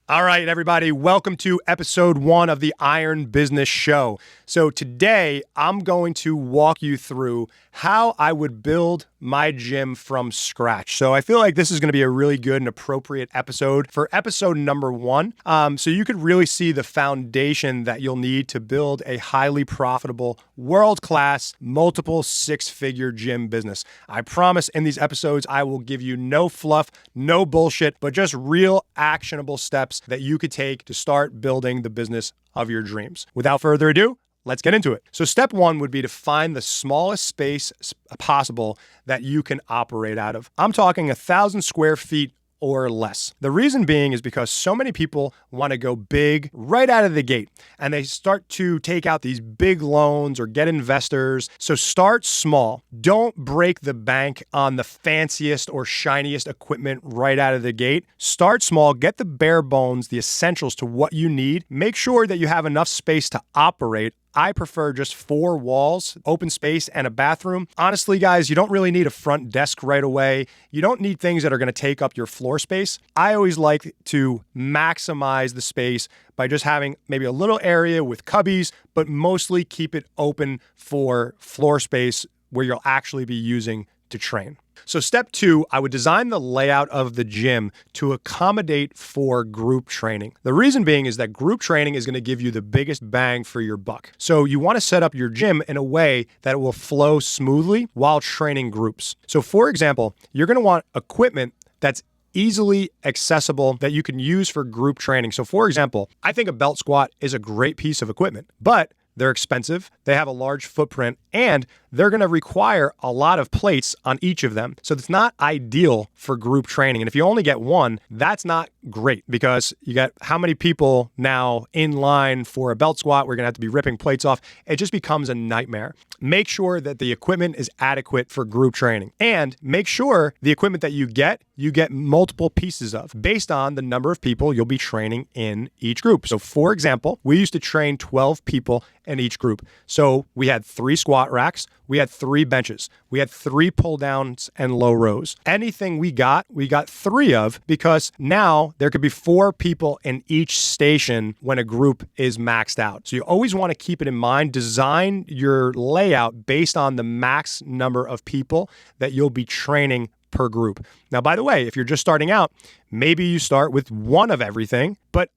All right, everybody, welcome to episode 1 of the Iron Business Show. So today I'm going to walk you through how I would build my gym from scratch. So I feel like this is going to be a really good and appropriate episode for episode number 1. So you could really see the foundation that you'll need to build a highly profitable, world-class, multiple six-figure gym business. I promise in these episodes, I will give you no fluff, no bullshit, but just real actionable steps that you could take to start building the business of your dreams. Without further ado, let's get into it. So step 1 would be to find the smallest space possible that you can operate out of. I'm talking 1,000 square feet or less. The reason being is because so many people want to go big right out of the gate and they start to take out these big loans or get investors. So start small. Don't break the bank on the fanciest or shiniest equipment right out of the gate. Start small, get the bare bones, the essentials to what you need. Make sure that you have enough space to operate. I prefer just 4 walls, open space, and a bathroom. Honestly, guys, you don't really need a front desk right away. You don't need things that are going to take up your floor space. I always like to maximize the space by just having maybe a little area with cubbies, but mostly keep it open for floor space where you'll actually be using to train. So step 2, I would design the layout of the gym to accommodate for group training. The reason being is that group training is going to give you the biggest bang for your buck. So you want to set up your gym in a way that it will flow smoothly while training groups. So for example, you're going to want equipment that's easily accessible that you can use for group training. So for example, I think a belt squat is a great piece of equipment, but they're expensive, they have a large footprint, and they're gonna require a lot of plates on each of them. So it's not ideal for group training. And if you only get one, that's not great because you got how many people now in line for a belt squat, we're gonna have to be ripping plates off. It just becomes a nightmare. Make sure that the equipment is adequate for group training. And make sure the equipment that you get multiple pieces of based on the number of people you'll be training in each group. So for example, we used to train 12 people in each group. So we had 3 squat racks, we had 3 benches, we had 3 pull downs and low rows. Anything we got 3 of because now there could be 4 people in each station when a group is maxed out. So you always want to keep it in mind, design your layout based on the max number of people that you'll be training per group. Now, by the way, if you're just starting out, maybe you start with 1 of everything, but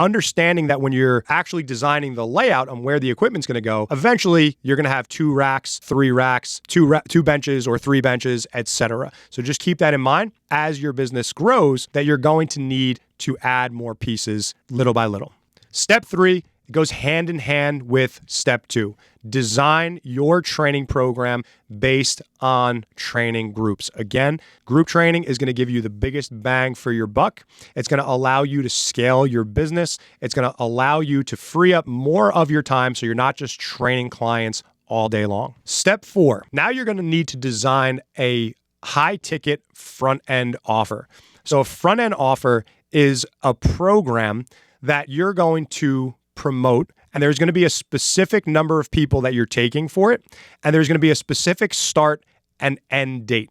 understanding that when you're actually designing the layout on where the equipment's going to go, eventually you're going to have 2 racks, 3 racks, 2 benches or 3 benches, etc. So just keep that in mind as your business grows that you're going to need to add more pieces little by little. Step 3 goes hand in hand with step 2. Design your training program based on training groups. Again, group training is going to give you the biggest bang for your buck. It's going to allow you to scale your business. It's going to allow you to free up more of your time so you're not just training clients all day long. Step 4, now you're going to need to design a high-ticket front-end offer. So a front-end offer is a program that you're going to promote, and there's going to be a specific number of people that you're taking for it, and there's going to be a specific start and end date.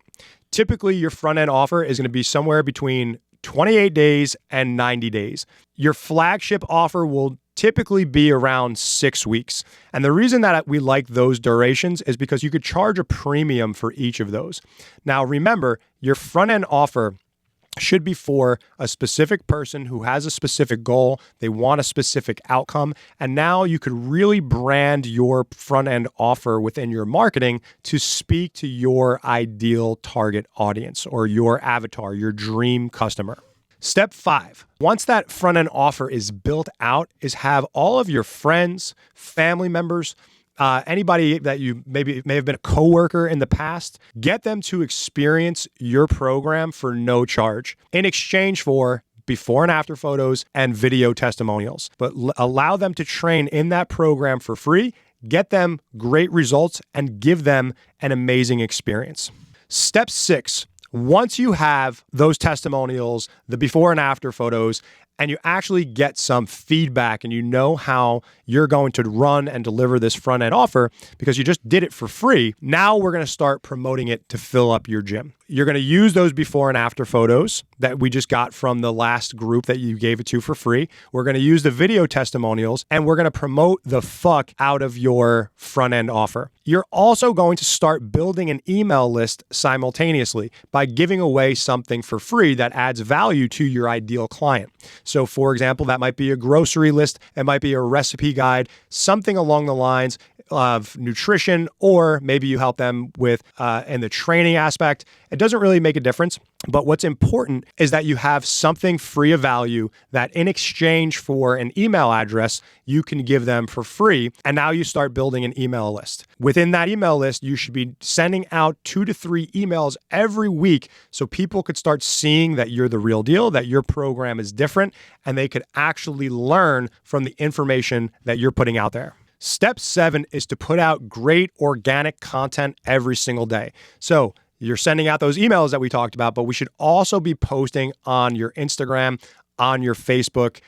Typically, your front-end offer is going to be somewhere between 28 days and 90 days. Your flagship offer will typically be around 6 weeks. And the reason that we like those durations is because you could charge a premium for each of those. Now, remember, your front-end offer should be for a specific person who has a specific goal. They want a specific outcome. And now you could really brand your front-end offer within your marketing to speak to your ideal target audience or your avatar, your dream customer. Step 5, once that front-end offer is built out, is have all of your friends, family members, anybody that you may have been a coworker in the past, get them to experience your program for no charge in exchange for before and after photos and video testimonials. But allow them to train in that program for free, get them great results, and give them an amazing experience. Step 6, once you have those testimonials, the before and after photos, and you actually get some feedback and you know how you're going to run and deliver this front-end offer because you just did it for free, now we're going to start promoting it to fill up your gym. you're going to use those before and after photos that we just got from the last group that you gave it to for free. We're going to use the video testimonials, and we're going to promote the fuck out of your front end offer. You're also going to start building an email list simultaneously by giving away something for free that adds value to your ideal client. So for example, that might be a grocery list, it might be a recipe guide, something along the lines of nutrition, or maybe you help them with in the training aspect. It doesn't really make a difference. But what's important is that you have something free of value that in exchange for an email address, you can give them for free. And now you start building an email list. Within that email list, you should be sending out 2 to 3 emails every week so people could start seeing that you're the real deal, that your program is different, and they could actually learn from the information that you're putting out there. Step 7 is to put out great organic content every single day. So you're sending out those emails that we talked about, but we should also be posting on your Instagram, on your Facebook,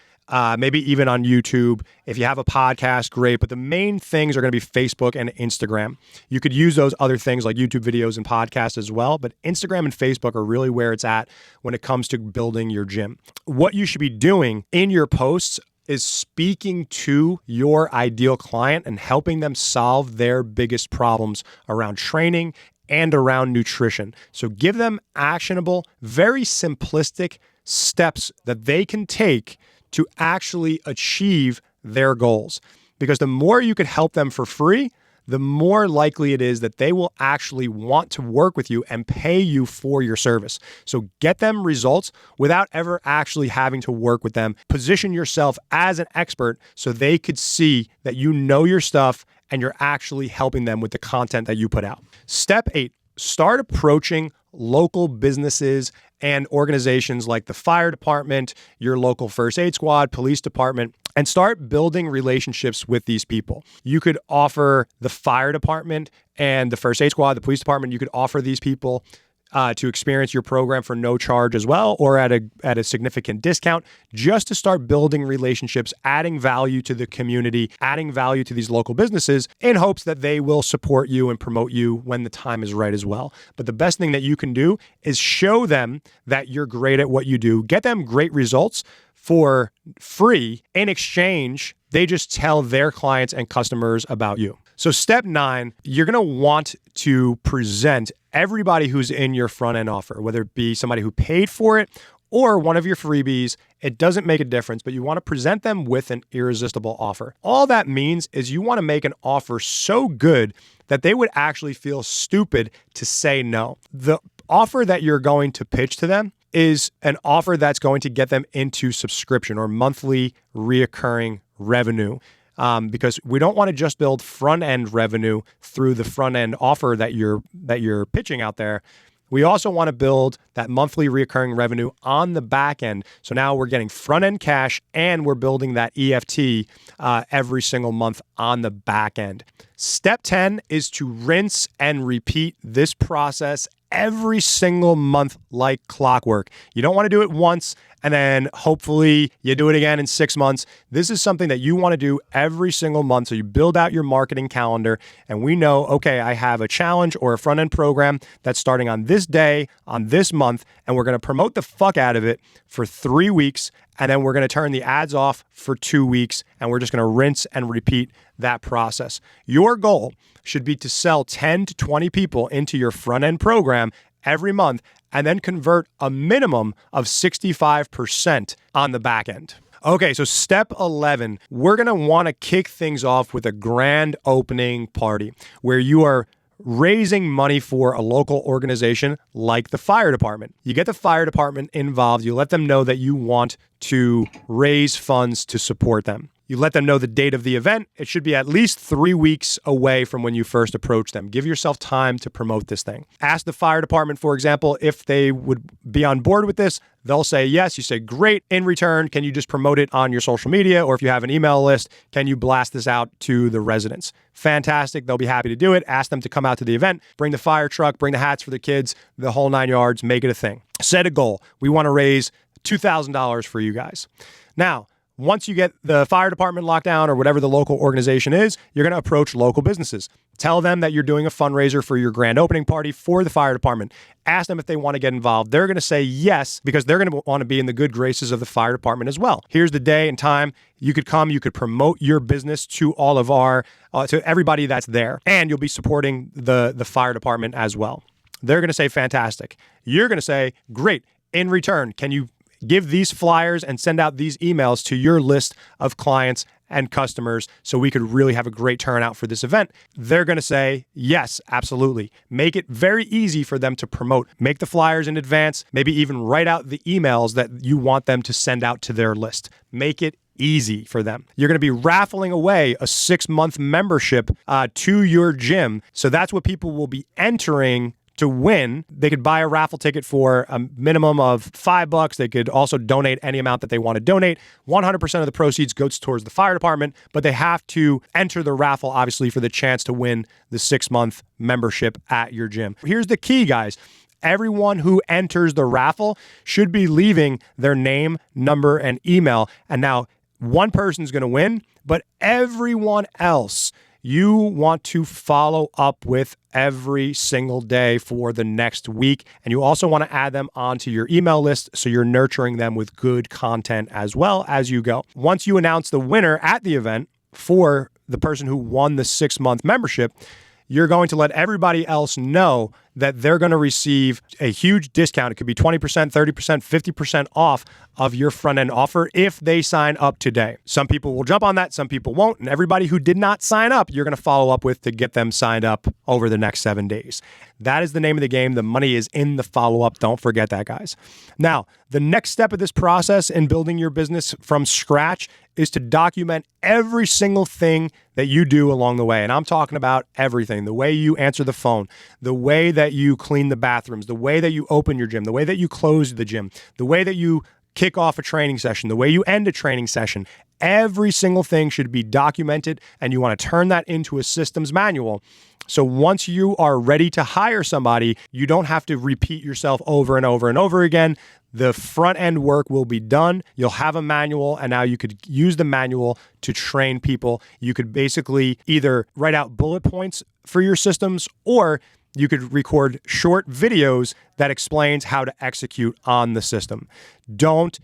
maybe even on YouTube. If you have a podcast, great. But the main things are going to be Facebook and Instagram. You could use those other things like YouTube videos and podcasts as well, but Instagram and Facebook are really where it's at when it comes to building your gym. What you should be doing in your posts is speaking to your ideal client and helping them solve their biggest problems around training and around nutrition. So give them actionable, very simplistic steps that they can take to actually achieve their goals. Because the more you could help them for free, the more likely it is that they will actually want to work with you and pay you for your service. So get them results without ever actually having to work with them. Position yourself as an expert so they could see that you know your stuff and you're actually helping them with the content that you put out. Step 8, start approaching local businesses and organizations like the fire department, your local first aid squad, police department, and start building relationships with these people. You could offer the fire department and the first aid squad, the police department, you could offer these people to experience your program for no charge as well, or at a significant discount, just to start building relationships, adding value to the community, adding value to these local businesses in hopes that they will support you and promote you when the time is right as well. But the best thing that you can do is show them that you're great at what you do, get them great results for free. In exchange, they just tell their clients and customers about you. So step 9, you're going to want to present everybody who's in your front end offer, whether it be somebody who paid for it or one of your freebies. It doesn't make a difference, but you want to present them with an irresistible offer. All that means is you want to make an offer so good that they would actually feel stupid to say no. The offer that you're going to pitch to them is an offer that's going to get them into subscription or monthly reoccurring revenue. Because we don't want to just build front-end revenue through the front-end offer that you're pitching out there. We also want to build that monthly recurring revenue on the back end. So now we're getting front-end cash and we're building that EFT every single month on the back end. Step 10 is to rinse and repeat this process every single month like clockwork. You don't want to do it once and then hopefully you do it again in 6 months. This is something that you want to do every single month. So you build out your marketing calendar and we know, okay, I have a challenge or a front end program that's starting on this day, on this month, and we're going to promote the fuck out of it for 3 weeks. And then we're going to turn the ads off for 2 weeks and we're just going to rinse and repeat that process. Your goal should be to sell 10 to 20 people into your front end program every month and then convert a minimum of 65% on the back end. Okay, so step 11, we're going to want to kick things off with a grand opening party where you are raising money for a local organization like the fire department. You get the fire department involved. You let them know that you want to raise funds to support them. You let them know the date of the event. It should be at least 3 weeks away from when you first approach them. Give yourself time to promote this thing. Ask the fire department, for example, if they would be on board with this. They'll say yes. You say, great. In return, can you just promote it on your social media? Or if you have an email list, can you blast this out to the residents? Fantastic. They'll be happy to do it. Ask them to come out to the event, bring the fire truck, bring the hats for the kids, the whole 9 yards, make it a thing. Set a goal. We want to raise $2,000 for you guys. Now, Once you get the fire department locked down or whatever the local organization is, you're going to approach local businesses. Tell them that you're doing a fundraiser for your grand opening party for the fire department. Ask them if they want to get involved. They're going to say yes because they're going to want to be in the good graces of the fire department as well. Here's the day and time. You could come, you could promote your business to all of to everybody that's there, and you'll be supporting the fire department as well. They're going to say fantastic. You're going to say great. In return, can you give these flyers and send out these emails to your list of clients and customers so we could really have a great turnout for this event? They're going to say, yes, absolutely. Make it very easy for them to promote. Make the flyers in advance, maybe even write out the emails that you want them to send out to their list. Make it easy for them. You're going to be raffling away a 6-month membership to your gym. So that's what people will be entering to win. They could buy a raffle ticket for a minimum of $5. They could also donate any amount that they want to donate. 100% of the proceeds goes towards the fire department, but they have to enter the raffle, obviously, for the chance to win the 6-month membership at your gym. Here's the key, guys. Everyone who enters the raffle should be leaving their name, number, and email. And now one person's going to win, but everyone else you want to follow up with every single day for the next week. And you also want to add them onto your email list so you're nurturing them with good content as well as you go. Once you announce the winner at the event for the person who won the 6-month membership, you're going to let everybody else know that they're going to receive a huge discount. It could be 20%, 30%, 50% off of your front-end offer if they sign up today. Some people will jump on that, some people won't, and everybody who did not sign up, you're going to follow up with to get them signed up over the next 7 days. That is the name of the game. The money is in the follow-up. Don't forget that, guys. Now, the next step of this process in building your business from scratch is to document every single thing that you do along the way. And I'm talking about everything: the way you answer the phone, the way that you clean the bathrooms, the way that you open your gym, the way that you close the gym, the way that you kick off a training session, the way you end a training session. Every single thing should be documented, and you want to turn that into a systems manual. So once you are ready to hire somebody, you don't have to repeat yourself over and over and over again. The front end work will be done. You'll have a manual, and now you could use the manual to train people. You could basically either write out bullet points for your systems, or you could record short videos that explains how to execute on the system. Don't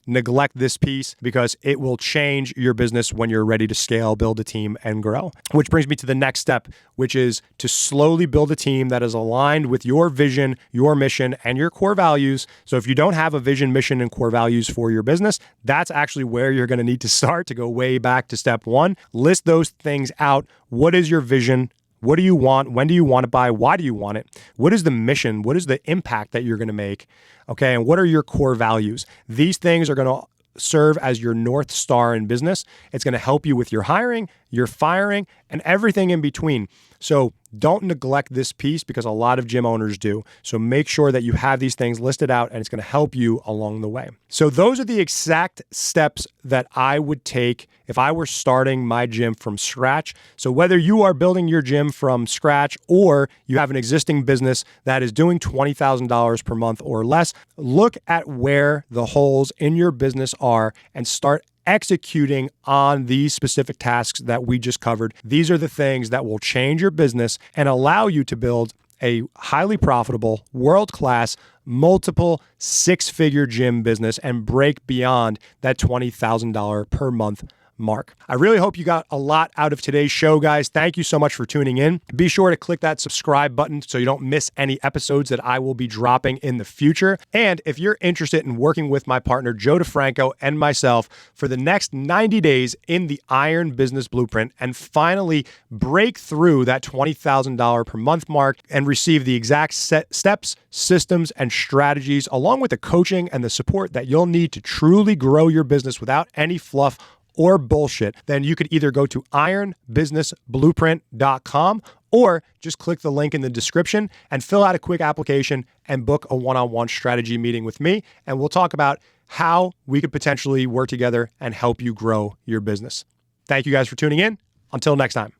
neglect this piece, because it will change your business when you're ready to scale, build a team, and grow. Which brings me to the next step, which is to slowly build a team that is aligned with your vision, your mission, and your core values. So if you don't have a vision, mission, and core values for your business, that's actually where you're going to need to start to go way back to step 1. List those things out. What is your vision? What do you want? When do you want it by? Why do you want it? What is the mission? What is the impact that you're going to make? Okay, and what are your core values? These things are going to serve as your North Star in business. It's going to help you with your hiring, your firing, and everything in between. So don't neglect this piece, because a lot of gym owners do. So make sure that you have these things listed out, and it's going to help you along the way. So those are the exact steps that I would take if I were starting my gym from scratch. So whether you are building your gym from scratch or you have an existing business that is doing $20,000 per month or less, look at where the holes in your business are and start executing on these specific tasks that we just covered. These are the things that will change your business and allow you to build a highly profitable, world-class, multiple 6-figure gym business and break beyond that $20,000 per month mark. I really hope you got a lot out of today's show, guys. Thank you so much for tuning in. Be sure to click that subscribe button so you don't miss any episodes that I will be dropping in the future. And if you're interested in working with my partner, Joe DeFranco, and myself for the next 90 days in the Iron Business Blueprint and finally break through that $20,000 per month mark and receive the exact steps, systems, and strategies, along with the coaching and the support that you'll need to truly grow your business without any fluff or bullshit, then you could either go to ironbusinessblueprint.com or just click the link in the description and fill out a quick application and book a one-on-one strategy meeting with me. And we'll talk about how we could potentially work together and help you grow your business. Thank you guys for tuning in. Until next time.